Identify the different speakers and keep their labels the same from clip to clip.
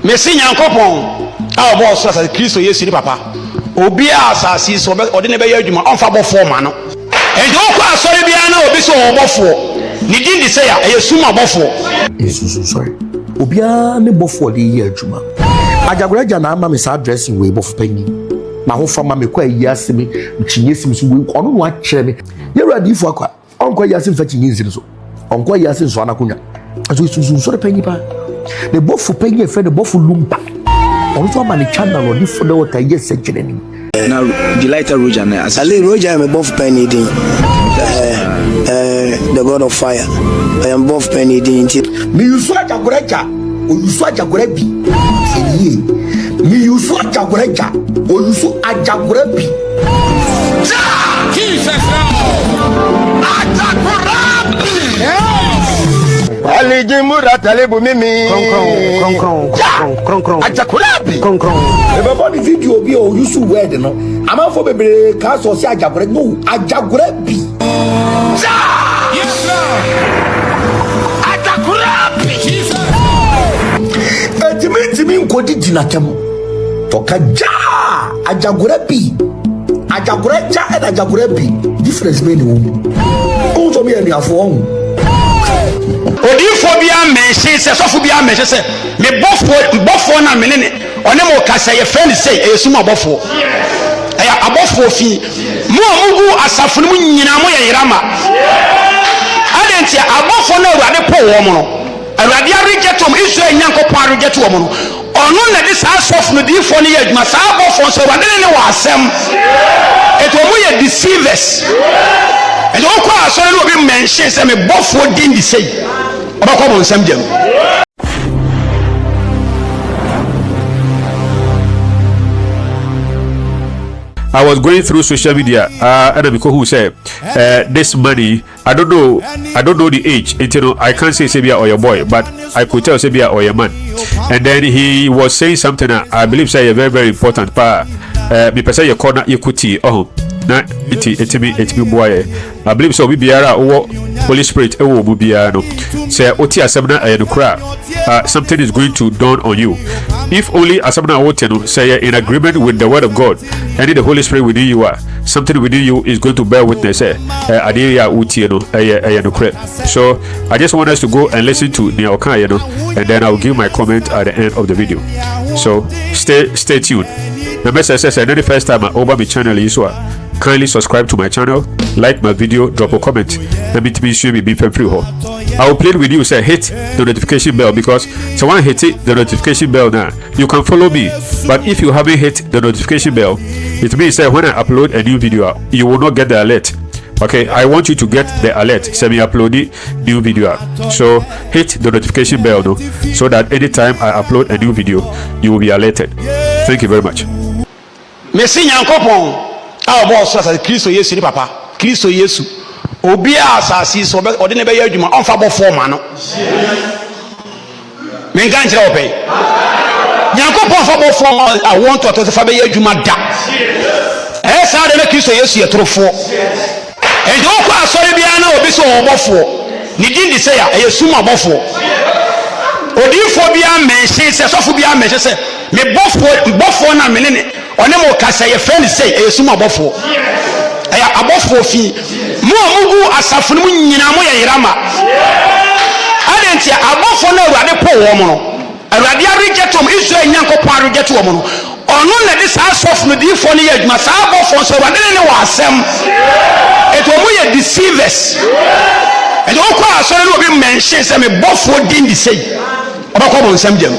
Speaker 1: Messi Yankopon, our boss as a Christo, yes, papa. Obia asasi so ode ne be yadwuma onfa bofo ma no enjo kwa asori bia na obi so obofo ni din di say ya suma bofo
Speaker 2: yesu sorry obia ne bofo de ye adwuma ajagoraja na ama me sa addressing we bofo panyi ma ho fa ma me kwa yi asemi chinye sim so we ono no a kire me ye radi fu akwa onko yi asim fa chinye sim so onko yi asim so anakunya so yesu sorry panyi pa ne bofo panyi fe ne bofo lumpa also man channel on for the water yes engineering
Speaker 3: now delight Roger na asale Roger me both penny din the god of fire I am both penny din
Speaker 2: me use ajagoreja o use ajagorebi me use ajagoreja o use ajagorebi
Speaker 1: Jesus ajagorebi
Speaker 4: Ali jimura talebu mimi
Speaker 1: kron ajakurabi
Speaker 2: ebe the video bi o use word no ama for bebre ka so si ajagore no ajagurabi
Speaker 1: yes sir ajakurabi Jesus
Speaker 2: etimi nkodi dinatem to ka ja ajagurabi ajagoreja and ajagurabi difference be no o so me ani afo
Speaker 1: odifo bia mention se sofo bia mention se me bofo na menene one mo kasa ye friend say e suma bofo aya abofo fi mo amugu asafo no nyina mo ye yirama adentia abofo na awurade po wo mo no awurade arejetom Israel nyankopon arejeto wo mo no ono na de sa sof no difo ne ye adwuma sa abofo so awurade ne wa asem eto mo ye deceivers and you call us all be mention say me bofo din di say obako bon sam jam
Speaker 5: I was going through social media and because who said this money I don't know the age until I can't say Sabia or your boy but I could tell Sabia or your man and then he was saying something I believe say a very very important part me person your corner equity na it boy I believe so we biara Holy Spirit ewo mu biara no say oti asem na no kra something is going to dawn on you if only asem na wote no say in agreement with the word of God and the Holy Spirit within you are something within you is going to bear witness ade ya utie no no kra. So I just want us to go and listen to the okan and then I'll give my comment at the end of the video, so stay tuned. The message says the first time I over my channel is kindly subscribe to my channel, like my video, drop a comment. Let me show me be free. I will play with you. Say hit the notification bell because someone hit the notification bell now. You can follow me, but if you haven't hit the notification bell, it means that when I upload a new video, you will not get the alert. Okay, I want you to get the alert. Say me upload the new video. So hit the notification bell though, so that anytime I upload a new video, you will be alerted. Thank you very much.
Speaker 1: Messi Yankopon, our boss as a Christo Yesu papa, Christo Yesu. Obia asasi so ode ne be yadwuma onfa bofo ma no. Men kan kire opey. Yankopon fa bofo I want to fa be yadwuma da. Sa de na Christo Yesu yetrofo. And you kwa asori bia na obi so obofo. Ni din di say ya suma bofo. Odifo bia mention se sofo bia mention se me bofo na menene one mo kasa ye friend say suma bofo. Aya abofo fi mo amugu asafo no nyina mo ye yirama adentia abofo na awurade po wo mo no awurade arejetom Israel nyankopon arejeto wo mo no ono na de sa sof no difo ne ye adwuma sa abofo so awurade ne wa asem eto mo ye deceivers and you kwa asore no be mention say me bofo din di say obako bon sam jam.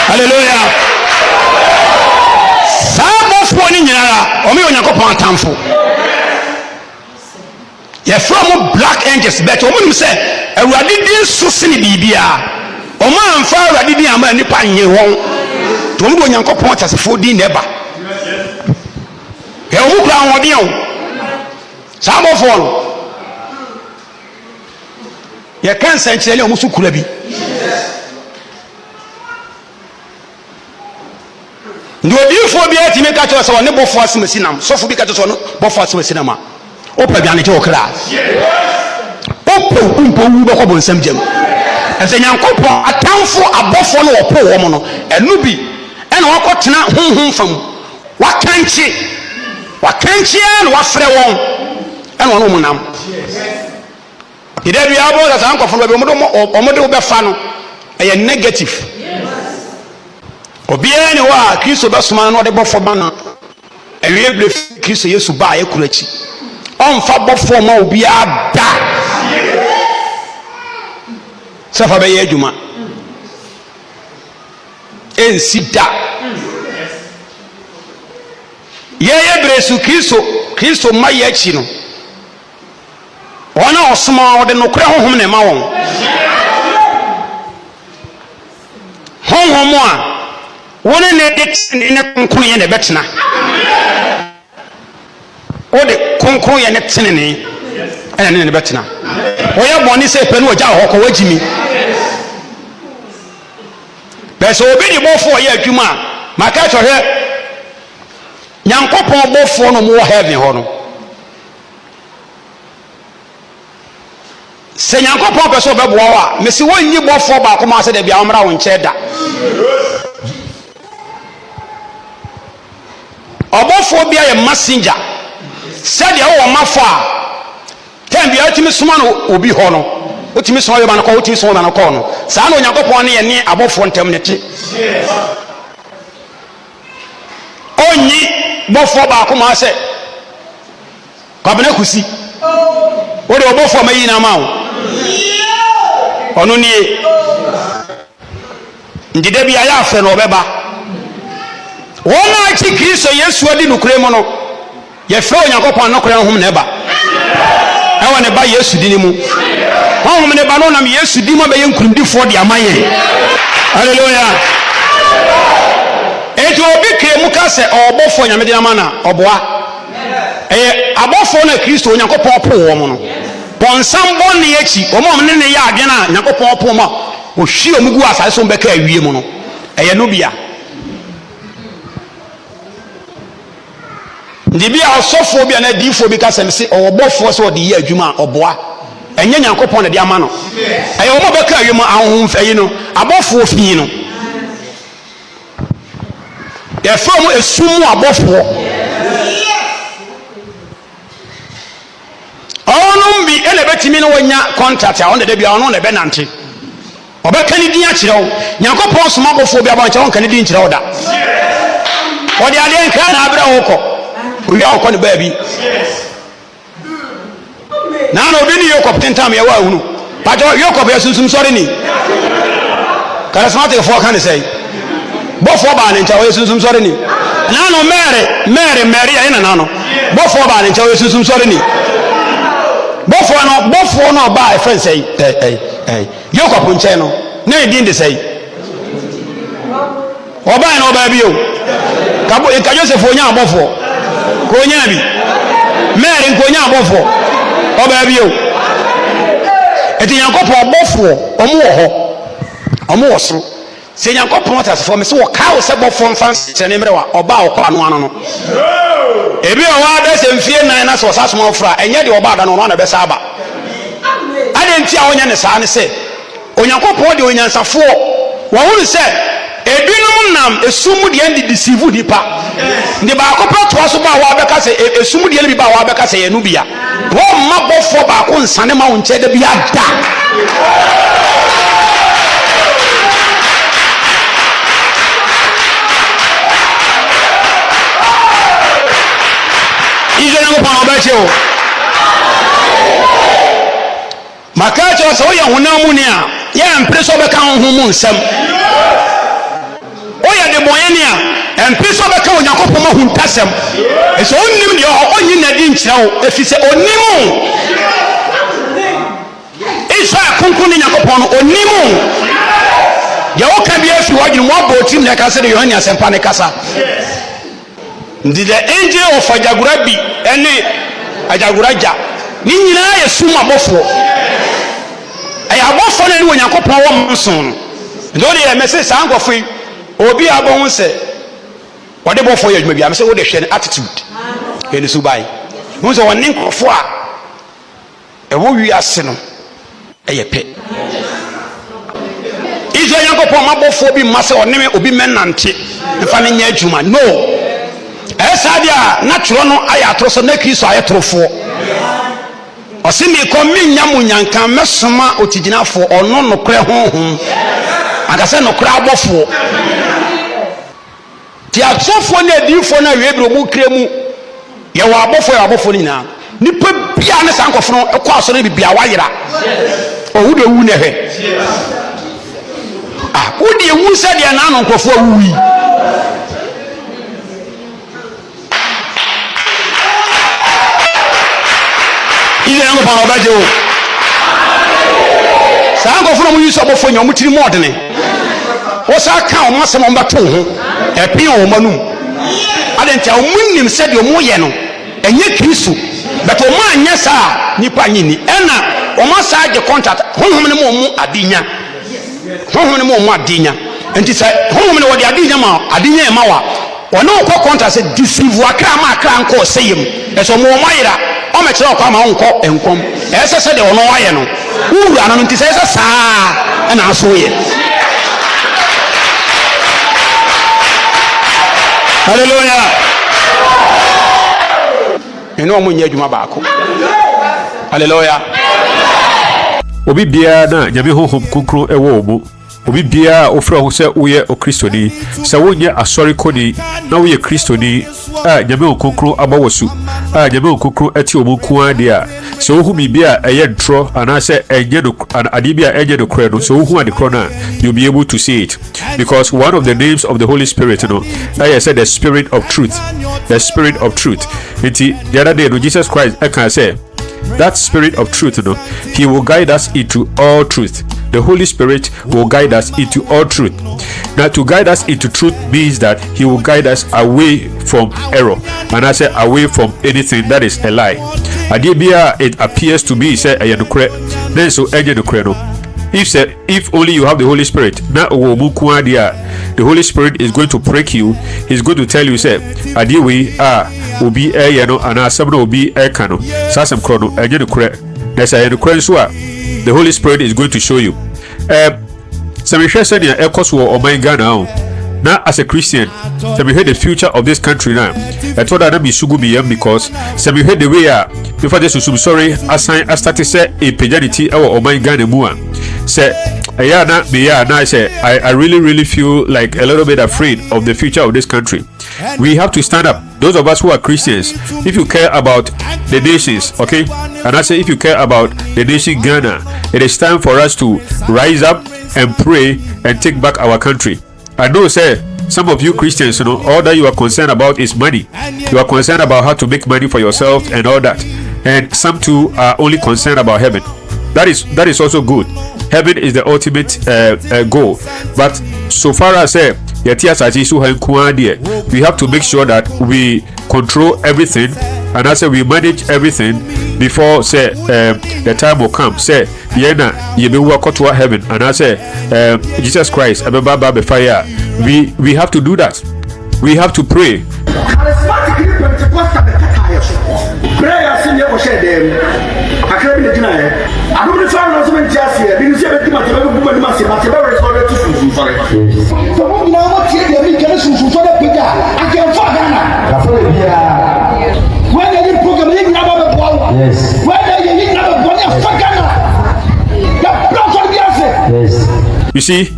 Speaker 1: Hallelujah. Sabo foni nyara omi onyankopon atamfo. Ye from black angels bet omo say awurade din so sene bibia. Omo amfa awurade din ama nipa nye won. To omo onyankopon tasefo din neba. Ye omo kura won din o. Sabo fon. Ye kan sanchele omo su kula bi. Ndo bifo bi atime ka cho so ne bofo asemesinam sofo bi ka cho so no bofo asemesinam opa dwane je okra opa umpo wu beko bonsam jam ese nyankopon atamfo abofo no opo wo mo no enu bi ena wakotena honhom fam wakanchi na wafrɛ wɔn ena wɔn mo nam ide bi abo da san kofo be mo de wo be fa no ɛyɛ negative obiara ne wa Kristo be soma no de bɔfo ma no ɛwie bre Kristo Yesu ba ayekurachi ɔmfa bɔfo ma obiara da safa be yɛ adwuma ensi da yeye bresu Kristo ma yɛ akyi no ona osoma ode no kura honhom ne ma won honhom a wona ne konkron ye ne betena ode konkron ye ne tenene ena ne betena oya boni se penu oja hokɔ wagimi beso obi di bofo ye adwuma maka chohwe nyankopɔn bofo no mo heaven ho no se nyankopɔn pɛ so bɛboa wa mesi wonni bɔfo ba ko ma se da bia omra wo nkyɛ da ɔbɔfo bia yɛ messenger sɛde wo mafo a tem bia otimi soma no obi hɔ no otimi soma yo ba no kɔ otimi soma no kɔ no saa na nyankopɔn ne yɛ ne abɔfo ntem ne te onni bɔfo ba ko ma se kwabena kusi wo de ɔbɔfo ma yi na ma wo ono nie ndide bia ya afa no obeba wona achi Kristo Yesu adi nukure mu no ye fe onyankopon no kure hom na eba ewa ne ba Yesu di ni mu hom ne ba no na Yesu di mu be ye nkurumdifo de amaye hallelujah ejo obi kire mu ka se obofo nyame de amana oboa abofo na Kristo onyankopon po wo mu no ponsam bon ne yachi omo ne ne ya adwe na nyakopon po ma o hwi omugu asase so beka awie mu no no bia ndi bia osofo bia na difo bi ka sem se obofo so de ye adwuma oboa enye nyakopon na de ama no omo beka awie mu ahom fayi no abofo fi no ye from esum abofo bi ele betimi no wanya contract a on de bia ono na be nante obeka ni din a kire wo nyankopon soma bofo bia ba nche won kan din kire wo da odi ade nka na abra wo ko owi akọ ne ba bi na obi ni yokop tentam ya wa hunu pajo yokop ya sunsum sori ni charismatic for kan say bofo ba ne ncha wo sunsum sori ni na no mere ya ina na no bofo ba ne ncha wo sunsum sori ni bofo no ba friend say yokop nche no na edin de say oba na oba bi o kabo e ka Joseph onya abofo ko onya bi mere nko onya abofo oba bi o eti yankopon bofo omo wo so se yankopon tasefo me se wo ka wo se bofo mfa se ne mrewa oba wo kwa no ano no ebi o wa da se mfie nan na so sasoma ofra enye de oba da no no na be saba ade ntia onya ne saa ne se onyankopon de onyansafo wo hunu se ebinum nam esumu de ndi deceive dipa ndi ba akopra to so ba wa beka se esumu de bi ba wa beka se yenu bia wo mabofo ba ko nsane ma wo nche de bia da izo na ko pa obache o makacho so ye hunamu ni a ya mpreso beka honhom nsam oya de boyeni a empiso beka onyankopon ma huntasem eso onnim de onyi na di nkyira wo efise onnimu isa kunkun ni nyakopon no onnimu ya wo ka bi afi wagin mo abotim na ka se de Yohane asempa ne kasa ndi the angel of ajagurabi ene ajaguraja ni nyina ye suma bofo ay abofo na ni onyankopon wo mson ndo de ye message sankofo obi abon se wode bofo ye adwuma bia me se wode hwe ne attitude eni so bai so wɔne nkurɔfoɔ a ɛwɔ wiase no ɛyɛ pɛ Israel Yankopɔn mabɔfoɔ bi mma sɛ ɔne me obi mɛnante mfa no nyɛ adwuma no ɛyɛ saa deɛ a na twerɛ no ayɛ atoro so na Kristo ayɛ torofoɔ ɔse mekɔ menya mo nyanka mɛsoma otigyinafoɔ ɔno nokorɛ honhom anka sɛ nokorɛ abɔfoɔ nti asɔfoɔ ne adiyifoɔ no awie berɛ ɔmu kra mu yɛwɔ abɔfoɔ no nyinaa nipa bia ne saa nkɔfo no ɛkɔ asɔre bibia wayera ɔwo de wu ne hwɛ wode ewu sɛdeɛ naano nkɔfoɔ awuyi Ile yangu pa ɔbɛgye o saa nkɔfoɔ no mu yi sɛ ɔbɔfoɔ nya ɔmo tiri mu ɔdene wo saa ka ɔmo asɛm ɔmo bɛto ho ɛpɛn ɔmo anum ade nti a ɔmo nim sɛdeɛ ɔmo yɛ no ɛnyɛ Kristo but ɔmo anyɛ saa nipa anyi ni ɛna ɔmo saa gye contract honhom ne mu ɔmo adinya nti sɛ honhom ne wɔde adinya ma adinya ɛma wa ɔne ɔkɔ contract sɛ deceive akra ma akra nkɔ sɛyem ɛsɛ ɔmo ɔmo ayera ɔmo kyerɛ ɔkɔ ama ɔnkɔ ɛnkɔm ɛsɛ sɛ deɛ ɔno ayɛ no wura no nti sɛ ɛsɛ saa ɛna aso yɛ hallelujah ɛne ɔmo nyɛ adwuma baako hallelujah
Speaker 5: obi biara na nyame honhom konkron ɛwɔ omu obi biara ofra ho sɛ woyɛ okristoni sɛ wonyɛ asɔre kɔni na woyɛ kristoni a nyame honhom konkron abawosu a nyame honhom konkron ɛte omu nkoa de a sɛ wohu biribi a ɛyɛ ntrɔ anaasɛ ɛnyɛ no ade bi a ɛnyɛ no korɛ no sɛ wohu ade korɔ no a you'll be able to see it because one of the names of the Holy Spirit no ɛyɛ sɛ the spirit of truth the spirit of truth nti the other day no Jesus Christ ɛka sɛ that spirit of truth no he will guide us into all truth the Holy Spirit will guide us into all truth now to guide us into truth means that he will guide us away from error and I say away from anything that is a lie adebia it appears to be say ayenukre then so ayenukre no if only you have the Holy Spirit na owomuku adia the Holy Spirit is going to prick you he's going to tell you say adewe obi no ana asem na obi eka no sasem kro no ayenukre na say ayenukre so the Holy Spirit is going to show you some hwese na ekoso o man Ghana now as a Christian so we heard the future of this country now I told that be sugu be because so we heard the way before this was sorry assign I started say a paganity or my Ghana mu say na I say I really feel like a little bit afraid of the future of this country. We have to stand up, those of us who are Christians. If you care about the nations, okay, and I say if you care about the nation Ghana, it is time for us to rise up and pray and take back our country. I know say some of you Christians, you know, all that you are concerned about is money. You are concerned about how to make money for yourself and all that, and some too are only concerned about heaven. That is also good. Heaven is the ultimate goal, but so far as we have to make sure that we control everything, and I say we manage everything before say the time will come. Say yena yebe walk to heaven, and I say Jesus Christ fire. We have to do that. We have to pray. You see,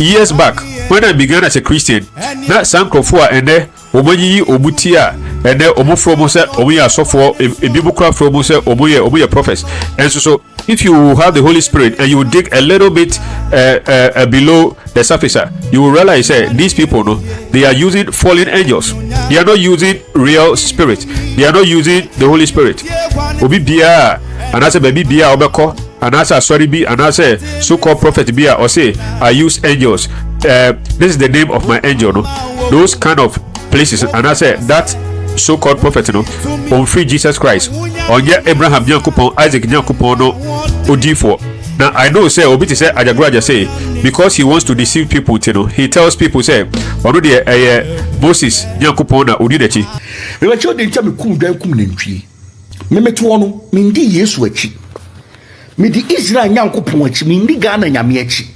Speaker 5: years back when I began as a Christian, that sankrofo and there omoyi obutia and there omofro say omoya sofo a biblical from say omoya prophets. And so if you have the Holy Spirit and you dig a little bit below the surface, you will realize these people, no, they are using fallen angels. They are not using real spirit. They are not using the Holy Spirit. Obi bia and I say baby bia obeko and I say sorry be and I say so-called prophet bia or say I use angels. This is the name of my angel, no. Those kind of places, and I say that so-called prophet, no, on free Jesus Christ, on your Abraham Yankupon, Isaac Yankupon, no, Odifo. Now I know say Obiti say Ajagraja say because he wants to deceive people, you know. He tells people say, "Already Moses Yankupon na Odidechi."
Speaker 2: We were sure they tell me kum nentwie. memeto ono mindi Yesu achi midi Israel nyankopon achi mindi Ghana nyame achi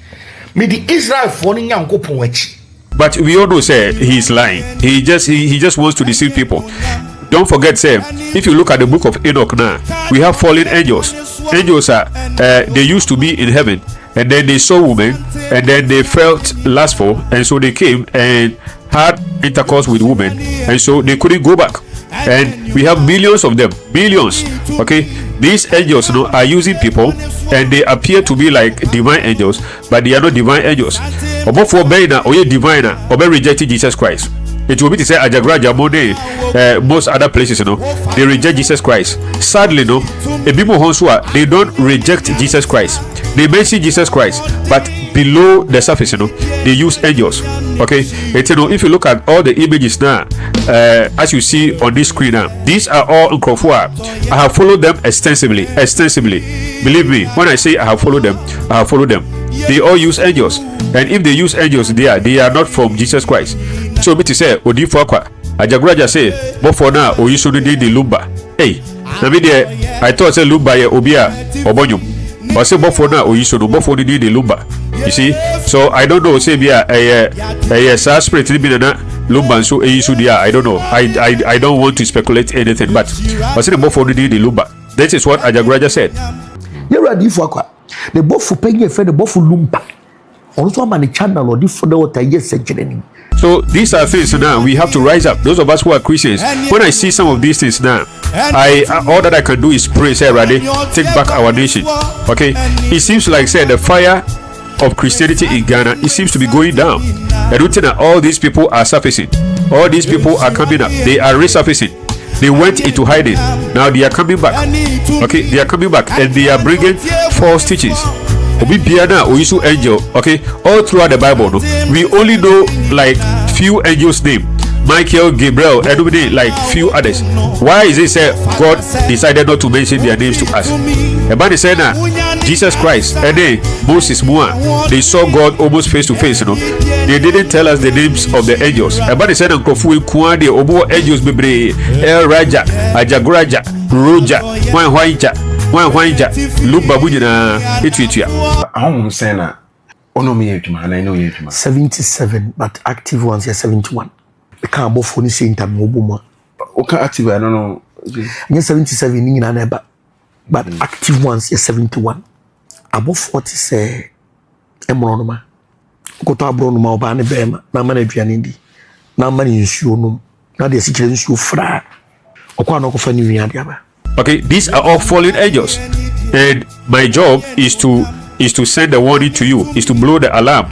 Speaker 2: midi Israel fo no nyankopon achi.
Speaker 5: But we all know say he is lying. He just wants to deceive people. Don't forget, say, if you look at the book of Enoch now, we have fallen angels. Angels are they used to be in heaven, and then they saw women, and then they felt lustful, and so they came and had intercourse with women, and so they couldn't go back. And we have millions of them, billions. Okay, these angels, you know, are using people, and they appear to be like divine angels, but they are not divine angels. Obo for beina oye divine na obe rejected Jesus Christ. It will be to say Ajagraja Mone, most other places, you know, they reject Jesus Christ. Sadly, no, Ebimo Honsua, they don't reject Jesus Christ. They mention Jesus Christ, but below the surface, you know, they use angels. Okay, and, you know, if you look at all the images now, as you see on this screen now, these are all Nkrofua. I have followed them extensively. Believe me, when I say I have followed them, I have followed them. They all use angels, and if they use angels, they are not from Jesus Christ. So me to say odi for kwa Ajagraja say but for now o yiso no dey the lumba. Hey, na me there I thought say lumba ye obia obonyum. But say but for now o yiso no but for dey the lumba. You see, so I don't know say bia sa spirit be na lumba so yiso dia. I don't know. I don't want to speculate anything, but I say but for dey the lumba. That is what Ajagraja said.
Speaker 2: You ready for kwa the bofu penye fe the bofu lumba. Also man channel or different water yes engineering.
Speaker 5: So these are things now we have to rise up. Those of us who are Christians, when I see some of these things now, all that I can do is pray, say, Rade, take back our nation. Okay, it seems like say the fire of Christianity in Ghana, it seems to be going down. And looking at all these people are surfacing. All these people are coming up. They are resurfacing. They went into hiding. Now they are coming back. Okay, they are coming back and they are bringing false teachings. Obi biana oyisu angel. Okay, all throughout the Bible, no, we only know like few angels' name. Michael, Gabriel, and like few others. Why is it say God decided not to mention their names to us? Everybody said that Jesus Christ and then Moses Mua, they saw God almost face to face. You know, they didn't tell us the names of the angels. Everybody said that Kofu Kwande Obo angels bebre El Raja, Ajagraja, Roja, Wanja, look babujina etwetwa.
Speaker 4: I'm saying that ono me yetuma na ino yetuma
Speaker 2: 77 but active ones are 71. The car both phone is time obuma.
Speaker 4: Okay, active I don't know.
Speaker 2: Yes 77 ni na neba. But active ones are 71. Above 40 say emronoma. Ko to abronoma oba ne bema na ma na aduane ndi. Na ma ne nsuo nom. Na de sikire nsuo fra. Okwa na ko fa ni wiade aba.
Speaker 5: Okay, these are all fallen angels, and my job is to send the warning to you, is to blow the alarm,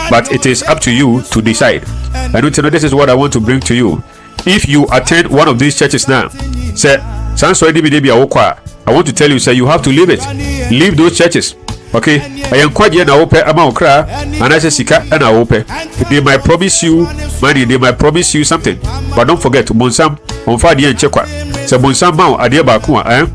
Speaker 5: but it is up to you to decide. I don't know. This is what I want to bring to you. If you attend one of these churches now, say, I want to tell you, say, you have to leave it. Leave those churches. Okay, I am quite na open amount cry, and I say sika and I open. They might promise you money, they might promise you something, but don't forget Bonsam on Friday and check what. So Bonsam Mao Adia Bakua,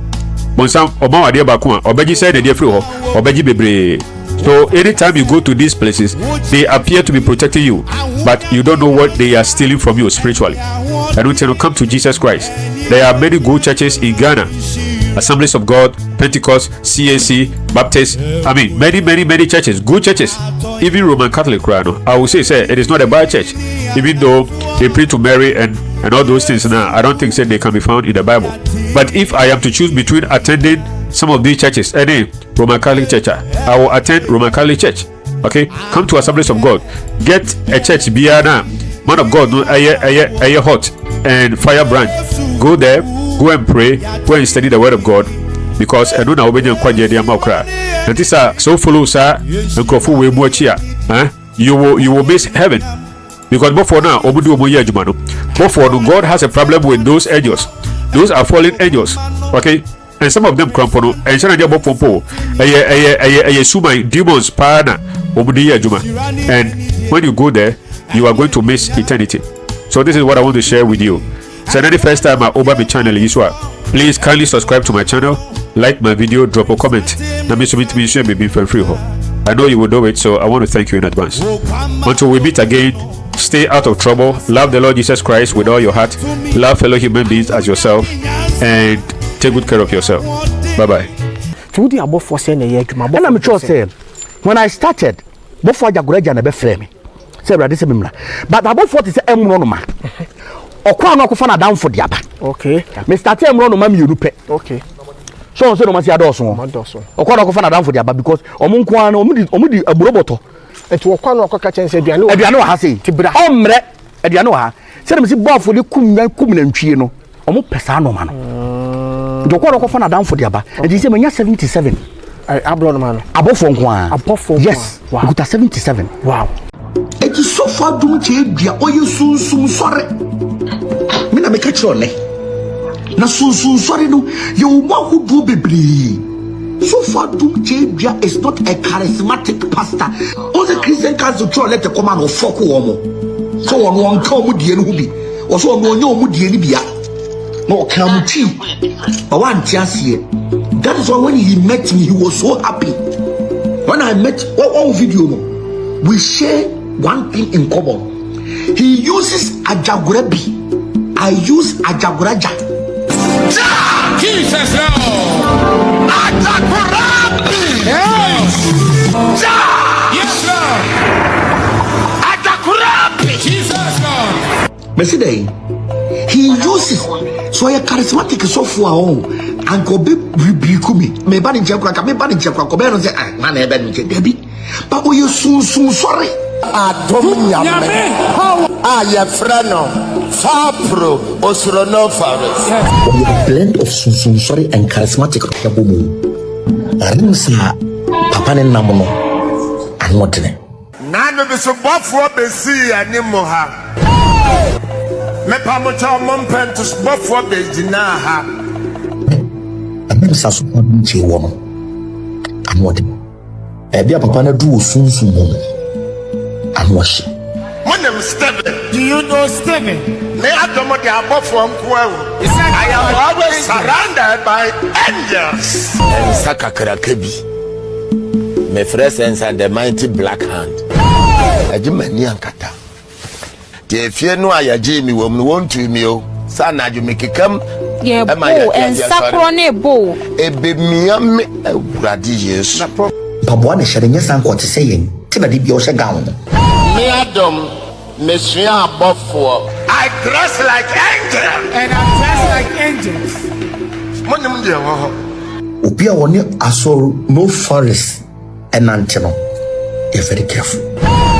Speaker 5: Bonsam Obama Adia Bakua, Obeji said the dear flu, Obeji Bebre. So anytime you go to these places, they appear to be protecting you, but you don't know what they are stealing from you spiritually. I don't tell you, come to Jesus Christ. There are many good churches in Ghana. Assemblies of God, Pentecost, CAC, Baptist. I mean, many churches, good churches. Even Roman Catholic, I would say, it is not a bad church. Even though they pray to Mary and all those things now, I don't think they can be found in the Bible. But if I am to choose between attending some of these churches, any Roman Catholic church, I will attend Roman Catholic church. Okay, come to Assemblies of God. Get a church, Biana, man of God, no, a hot and firebrand. Go there. Go and pray, go and study the word of God, because I don't know when you're quite makra. And this are so follow sir and Kofu we mochia. You will miss heaven. Because before now, Obudu Moya Jumano. Before God has a problem with those angels. Those are fallen angels. Okay? And some of them crumple and Shana Bofo, a sumai demons pana Obudia Juma. And when you go there, you are going to miss eternity. So this is what I want to share with you. So the first time I open my channel, please kindly subscribe to my channel, like my video, drop a comment. I know you will do it, so I want to thank you in advance. Until we meet again, stay out of trouble, love the Lord Jesus Christ with all your heart, love fellow human beings as yourself, and Take good care of yourself. Bye bye.
Speaker 6: To the above for saying a year to my
Speaker 2: and I'm sure say when I started before Jagureja never frame me. Say brother say me but about 40 say emronoma. Okwa no ko na down for the aba.
Speaker 6: Okay.
Speaker 2: Me start emronoma me yurupe.
Speaker 6: Okay.
Speaker 2: So no ma see adoso. Okwa no ko na down for the aba because omunko an omudi aburoboto.
Speaker 6: Enti okwa no okaka chen say aduane
Speaker 2: wo ha say tibra. Omre aduane wo ha. Say me see bofo de kum na ntwie no. Omo pesa no ma no. Okwa no ko na down for the aba. And say me 77.
Speaker 6: Abro no man.
Speaker 2: Abofo nko a.
Speaker 6: Abofo.
Speaker 2: Yes. Wow. Guta 77.
Speaker 6: Wow.
Speaker 2: It is so far dum che bia oye sunsun sore. Me na me ka kire ole. Na sunsun sore no ye wo mahudu bebre. So far dum che bia is not a charismatic pastor. All the Christian council try let the command of fuck wo. So won ka omu die no bi. O so won onye omu die ni bia. No come tea. But one chance here. That is why when he met me, he was so happy. When I met one video, we share one thing in common. He uses Ajagurebi. I use Ajagureja.
Speaker 1: Jesus Lord. Ajagurebi. Yes. Yes Lord. Ajagurebi. Jesus Lord.
Speaker 2: Mercy he uses so a charismatic software and go be rebuke me bad in Jaguar, me bad in Jaguar, go better say, man, I bet you Debbie. But we are soon sorry.
Speaker 7: Your friend, Fapro, Osrono Faris.
Speaker 2: A blend of soon sorry and charismatic. I didn't say Papa and Namono and what then.
Speaker 7: None of the Subafu Bessie and Nimoha. Me pamocha mompen to Subafu Besinaha.
Speaker 2: I never saw someone to a woman. I'm what him. A dear Papa do soon and wash it.
Speaker 7: My name is Steven.
Speaker 1: Do you know Steven?
Speaker 7: I am always surrounded by angels.
Speaker 8: And Sakakarakebi, my presence and the mighty black hand. I do many ankata. If you know I Jimmy woman won't to me, son, I do make it come.
Speaker 9: Yeah, and Saprone Bo.
Speaker 8: A baby, me radius.
Speaker 2: Pabuan is sharing your son what saying. Timothy Biosha gown.
Speaker 8: Me Adam, Monsieur Buffalo.
Speaker 7: I dress like angels.
Speaker 1: And I dress like angels.
Speaker 2: Upia woni aso no forest and antino. You're very careful.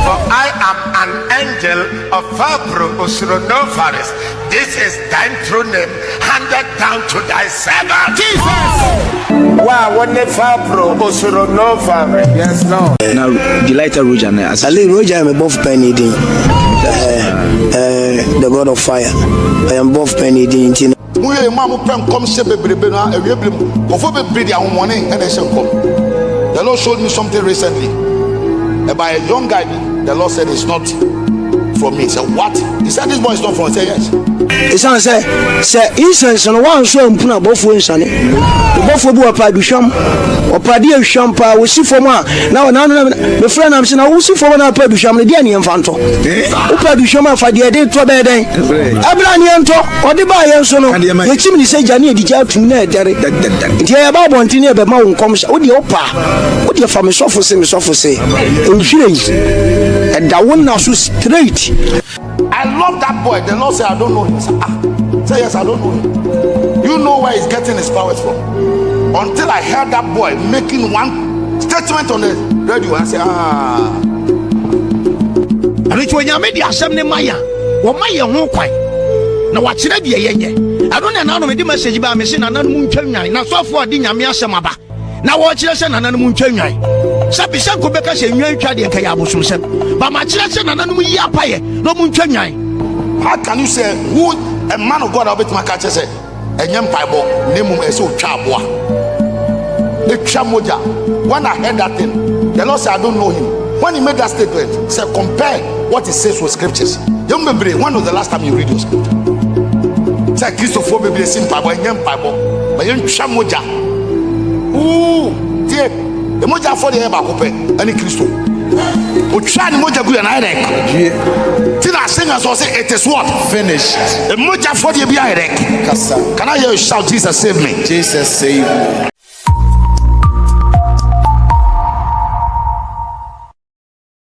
Speaker 7: For I am an angel of Fabro Osrono Faris. This is thy true name, handed down to thy servant.
Speaker 1: Jesus!
Speaker 7: Wow, what the Fabro Osrono Faris?
Speaker 3: Yes, Lord. Now, the lighter Roger, Ali Roger, I'm above penny. The God of fire. I am above penny.
Speaker 10: The Lord showed me something recently. By a young guy, the Lord said it's not from me. He said, what? He said, this boy is not from me. I said, yes.
Speaker 3: It's not say incense and one so impuna both ways on it. Both of you are Padusham or Padia Shampa. We see for one. Now, the friend I'm saying, I will see for one Padusham, the Diani Infanto. Padushama for the day to bed. Abranianto or the buyer so no. The chimney say Jani, the job to net. The about one thing about Mount comes with the opera. What your family suffer say, and that one now so straight.
Speaker 10: I love that boy. The Lord said, I don't know him. Say, yes, I don't know him. You know where he's getting his powers from. Until I heard that boy making one statement on the radio, I said,
Speaker 1: Rich when you made the assembly Maya, or Maya won't quite. Now, what's it? I don't know the message about missing another moon channel. Now, so far, Dinya Samaba. Now, watch us another moon channel. Sapisan Quebec say you tried the Kayabusum, but my children and no moon channel.
Speaker 10: How can you say who a man of God of it my catcher said? A young Bible, name him so Chabwa. The Chamoja. When I heard that thing, the Lord said, I don't know him. When he made that statement, he said, compare what he says with scriptures. Young baby, when was the last time you read your scripture? Say Christopher baby, sing Bible, a young Bible, but young Chamoja. Ooh, dear. The moja for the eba kope ani Kristo Uchani moja guya na erek. Tina singers will say it is what?
Speaker 11: Finished.
Speaker 10: Moja for the erek. Can I hear you shout, Jesus save me?
Speaker 11: Jesus save me.